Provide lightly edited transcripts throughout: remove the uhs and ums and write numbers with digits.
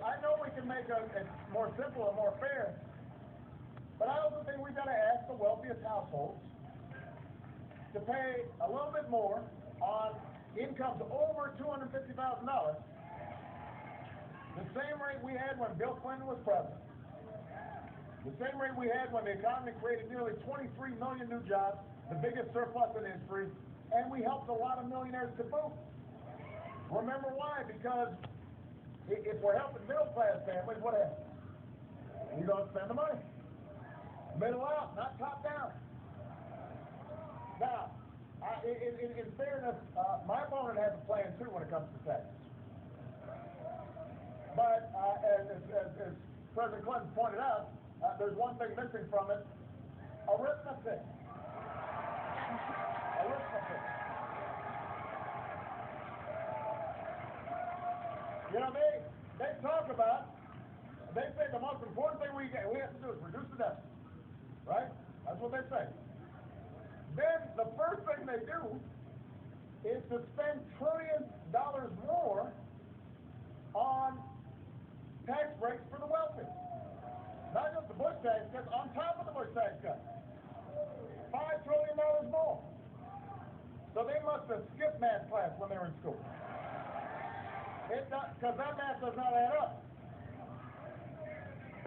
I know we can make it more simple and more fair, but I also think we've got to ask the wealthiest households to pay a little bit more on incomes over $250,000, the same rate we had when Bill Clinton was president, the same rate we had when the economy created nearly 23 million new jobs, the biggest surplus in history, and we helped a lot of millionaires to boot. Remember why? Because if we're helping middle-class families, what happens? We don't spend the money. Middle out, not top down. Now, in fairness, my opponent has a plan too when it comes to taxes. But as President Clinton pointed out, there's one thing missing from it: arithmetic. Arithmetic. You know, they talk about, they say the most important thing we have to do is reduce the deficit, right? That's what they say. Then the first thing they do is to spend trillions of dollars more on tax breaks for the wealthy. Not just the Bush tax cuts, on top of the Bush tax cuts. $5 trillion more. So they must have skipped math class when they were in school. Because that math does not add up.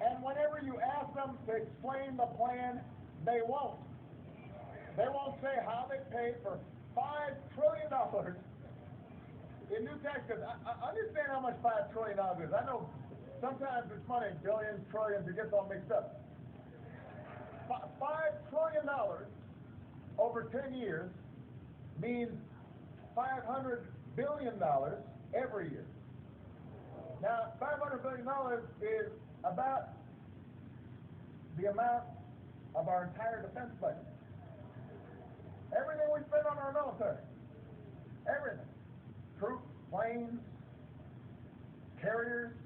And whenever you ask them to explain the plan, they won't. They won't say how they paid for $5 trillion in new tax cuts. I understand how much $5 trillion is. I know sometimes it's money, billions, trillions, it gets all mixed up. $5 trillion over 10 years means $500 billion every year. Now, $500 billion is about the amount of our entire defense budget. Everything we spend on our military, everything, troops, planes, carriers,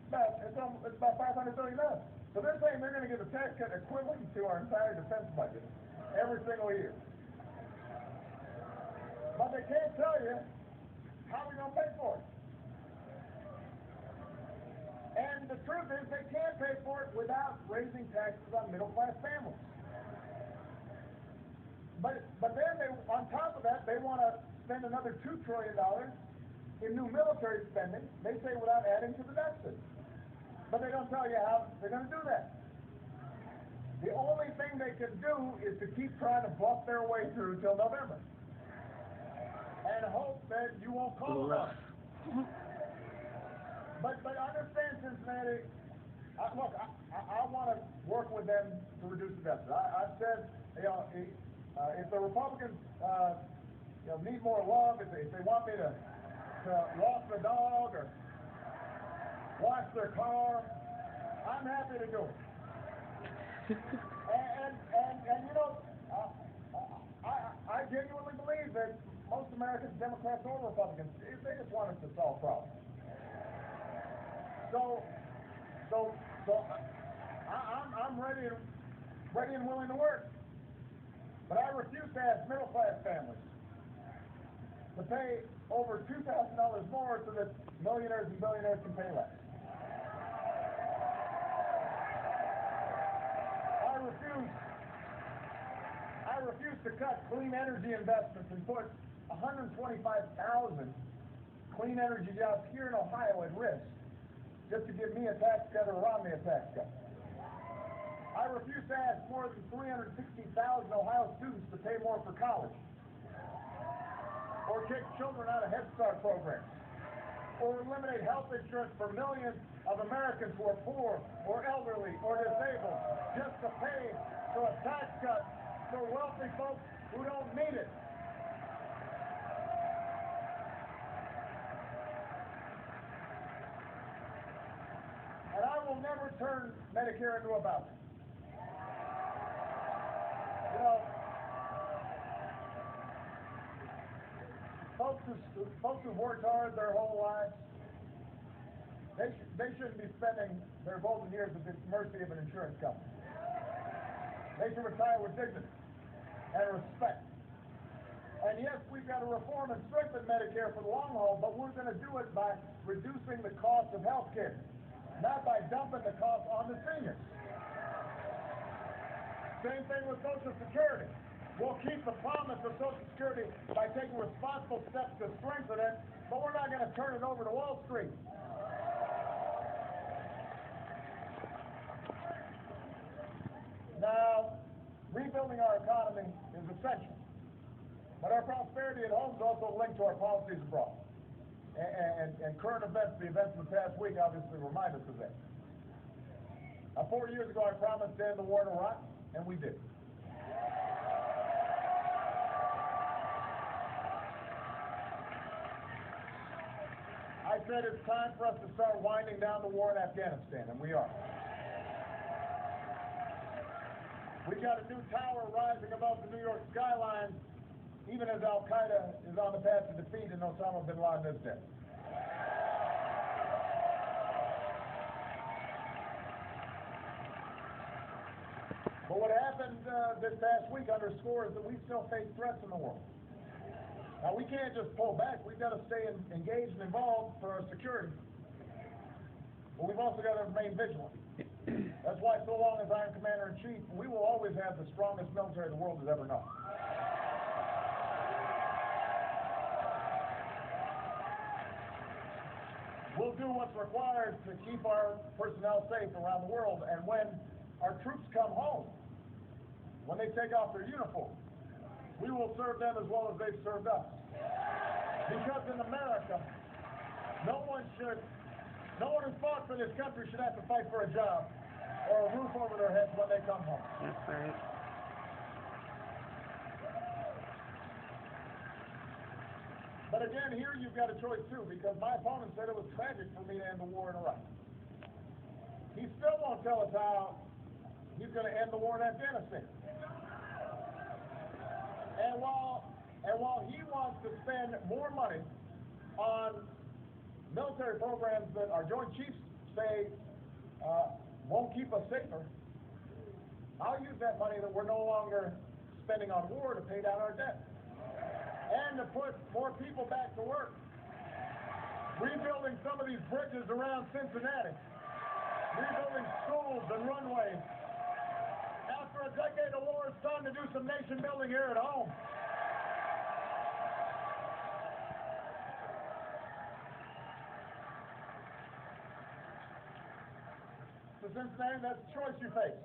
it's about $500 billion. So they're saying they're going to give a tax cut equivalent to our entire defense budget every single year. But they can't tell you how we're going to pay for it. And the truth is they can't pay for it without raising taxes on middle-class families. But then on top of that, they want to spend another $2 trillion in new military spending, they say without adding to the deficit. But they don't tell you how they're going to do that. The only thing they can do is to keep trying to bluff their way through till November. And hope that you won't call them on it. But understand, Cincinnati, look, I want to work with them to reduce the deficit. I've said, if the Republicans need more love, if they want me to walk the dog or wash their car, I'm happy to do it. and I genuinely believe that most Americans, Democrats or Republicans, they just want us to solve problems. So I'm ready and willing to work. But I refuse to ask middle-class families to pay over $2,000 more so that millionaires and billionaires can pay less. I refuse to cut clean energy investments and put 125,000 clean energy jobs here in Ohio at risk just to give me a tax cut or Romney a tax cut. I refuse to ask more than 360,000 Ohio students to pay more for college, or kick children out of Head Start programs, or eliminate health insurance for millions of Americans who are poor or elderly or disabled just to pay for a tax cut for wealthy folks who don't need it. And I will never turn Medicare into a voucher. Folks who've worked hard their whole lives, they shouldn't be spending their golden years at the mercy of an insurance company. They should retire with dignity and respect. And yes, we've got to reform and strengthen Medicare for the long haul, but we're going to do it by reducing the cost of health care, not by dumping the cost on the seniors. Same thing with Social Security. We'll keep the promise of Social Security by taking responsible steps to strengthen it, but we're not going to turn it over to Wall Street. Now, rebuilding our economy is essential, but our prosperity at home is also linked to our policies abroad. And current events, the events of the past week, obviously remind us of that. Now, 4 years ago, I promised to end the war in Iraq, and we did. I said it's time for us to start winding down the war in Afghanistan, and we are. We've got a new tower rising above the New York skyline, even as Al-Qaeda is on the path to defeat and Osama bin Laden is dead. But what happened this past week underscores that we still face threats in the world. Now, we can't just pull back. We've got to stay engaged and involved for our security. But we've also got to remain vigilant. That's why, so long as I am Commander-in-Chief, we will always have the strongest military the world has ever known. We'll do what's required to keep our personnel safe around the world, and when our troops come home, when they take off their uniform, we will serve them as well as they've served us. Because in America, no one who fought for this country should have to fight for a job or a roof over their heads when they come home. That's right. But again, here you've got a choice too, because my opponent said it was tragic for me to end the war in Iraq. He still won't tell us how he's going to end the war in Afghanistan. And while he wants to spend more money on military programs that our Joint Chiefs say won't keep us safer, I'll use that money that we're no longer spending on war to pay down our debt and to put more people back to work. Rebuilding some of these bridges around Cincinnati, rebuilding schools and runways. After a decade of war, it's time to do some nation building here at home. So Cincinnati, that's the choice you face.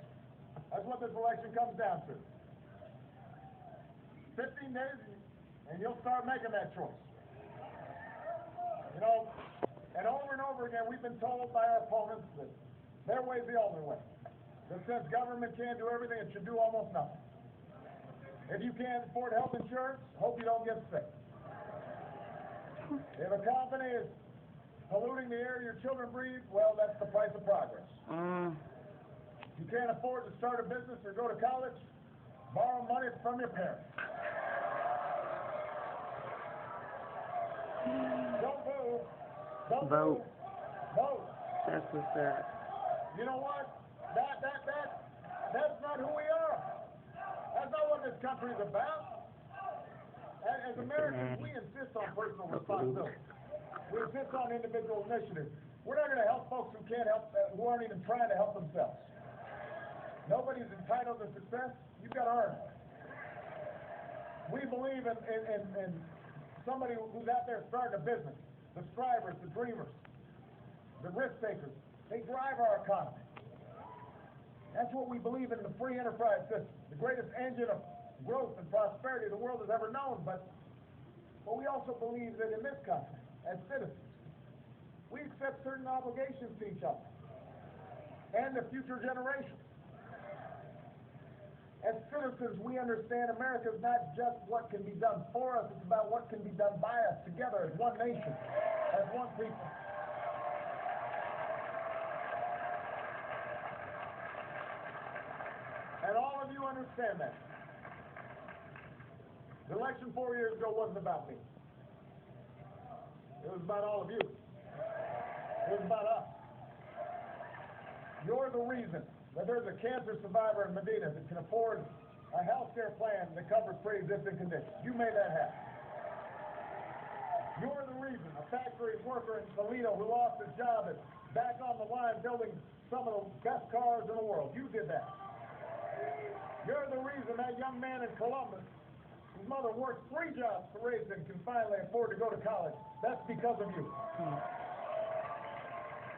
That's what this election comes down to. 15 days, and you'll start making that choice. You know, and over again, we've been told by our opponents that their way's the only way. That since government can't do everything, it should do almost nothing. If you can't afford health insurance, hope you don't get sick. If a company is polluting the air your children breathe, well, that's the price of progress. If you can't afford to start a business or go to college, borrow money from your parents. Don't boo. Don't Vote. Vote. That's what's up. You know what? That's not who we are. That's not what this country is about. As Americans, we insist on personal responsibility. We insist on individual initiative. We're not going to help folks who can't help, who aren't even trying to help themselves. Nobody's entitled to success. You've got to earn it. We believe in somebody who's out there starting a business. The strivers, the dreamers, the risk takers. They drive our economy. That's what we believe in the free enterprise system, the greatest engine of growth and prosperity the world has ever known. But we also believe that in this country, as citizens, we accept certain obligations to each other and to future generations. As citizens, we understand America is not just what can be done for us, it's about what can be done by us together as one nation, as one people. And all of you understand that. The election 4 years ago wasn't about me. It was about all of you. It was about us. You're the reason that there's a cancer survivor in Medina that can afford a health care plan that covers pre-existing conditions. You made that happen. You're the reason a factory worker in Toledo who lost his job is back on the line building some of the best cars in the world. You did that. You're the reason that young man in Columbus, his mother worked 3 jobs to raise him, can finally afford to go to college. That's because of you.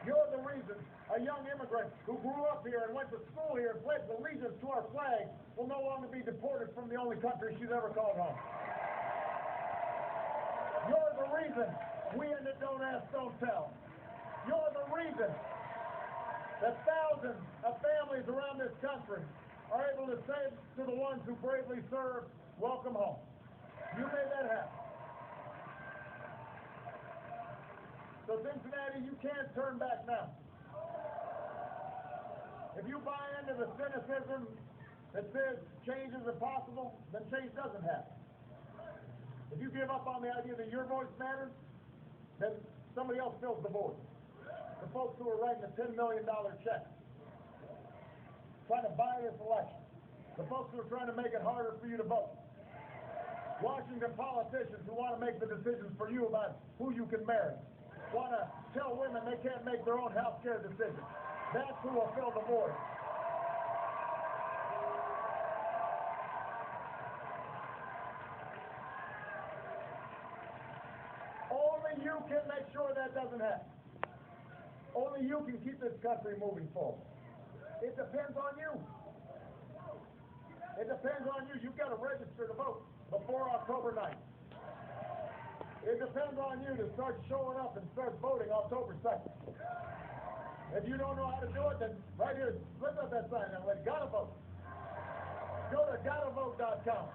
You're the reason a young immigrant who grew up here and went to school here and pledged allegiance to our flag will no longer be deported from the only country she's ever called home. You're the reason we ended Don't Ask, Don't Tell. You're the reason that thousands of families around this country are able to say to the ones who bravely serve, welcome home. You made that happen. So Cincinnati, you can't turn back now. If you buy into the cynicism that says change is impossible, then change doesn't happen. If you give up on the idea that your voice matters, then somebody else fills the void. The folks who are writing a $10 million check, trying to buy this election. The folks who are trying to make it harder for you to vote. Washington politicians who want to make the decisions for you about who you can marry. Want to tell women they can't make their own health care decisions. That's who will fill the void. Only you can make sure that doesn't happen. Only you can keep this country moving forward. It depends on you. It depends on you. You've got to register to vote before October 9th. It depends on you to start showing up and start voting October 2nd. If you don't know how to do it, then right here, flip up that sign and let gotta vote. Go to gottavote.com.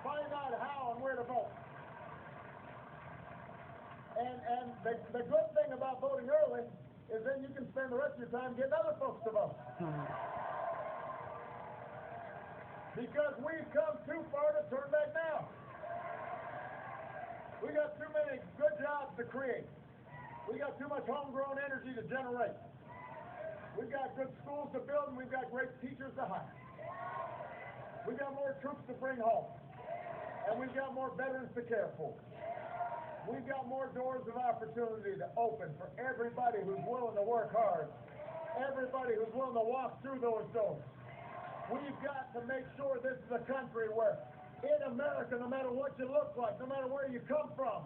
Find out how and where to vote. And the good thing about voting early is then you can spend the rest of your time getting other folks to vote. Because we've come too far to turn back now. We got too many good jobs to create. We got too much homegrown energy to generate. We've got good schools to build, and we've got great teachers to hire. We've got more troops to bring home. And we've got more veterans to care for. We've got more doors of opportunity to open for everybody who's willing to work hard. Everybody who's willing to walk through those doors. We've got to make sure this is a country where in America, no matter what you look like, no matter where you come from,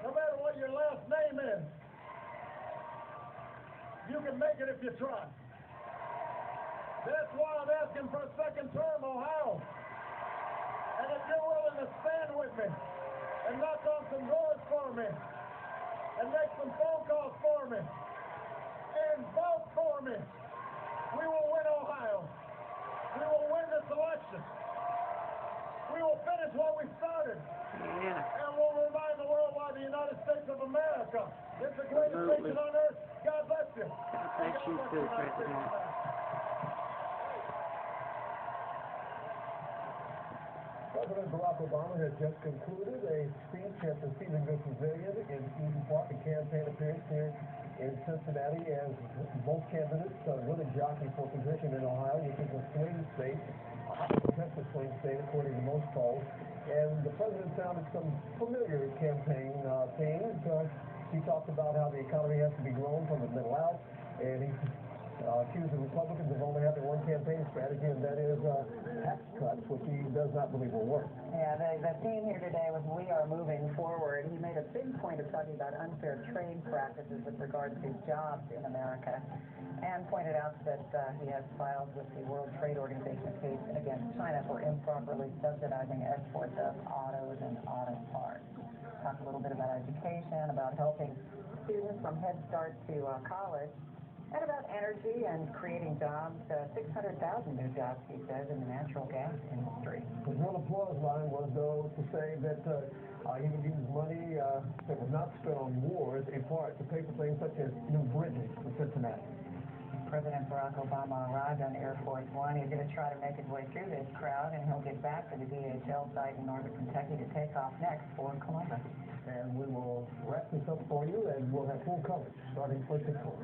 no matter what your last name is, you can make it if you try. That's why I'm asking for a second term, Ohio. And if you're willing to stand with me and knock on some doors for me and make some phone calls for me and vote for me, we will win Ohio. We will win this election. We will finish what we started. And we'll remind the world why the United States of America is the greatest nation on earth. God bless you. God bless you too, President. President Barack Obama has just concluded a speech at the Stephenville Pavilion in Eden Park, a campaign appearance here in Cincinnati, as both candidates really jockey for position in Ohio, which is a swing state, a highly contested swing state according to most polls. And the president sounded some familiar campaign themes. He talked about how the economy has to be grown from the middle out, and he accused the Republicans of only having one campaign strategy, and that is tax cuts, which he does not believe will work. Yeah, the theme here today was we are moving forward. He made a big point of talking about unfair trade practices with regard to jobs in America, and pointed out that he has filed with the World Trade Organization a case against China for improperly subsidizing exports of autos and auto parts. Talk a little bit about education, about helping students from Head Start to college, and about energy and creating jobs, 600,000 new jobs, he says, in the natural gas industry. His real applause line was, though, to say that he would use money that was not spent on wars, in part, to pay for things such as new bridges in Cincinnati. President Barack Obama arrived on Air Force One. He's going to try to make his way through this crowd, and he'll get back to the DHL site in northern Kentucky to take off next for Columbus. And we will wrap this up for you, and we'll have full coverage starting for 6 o'clock.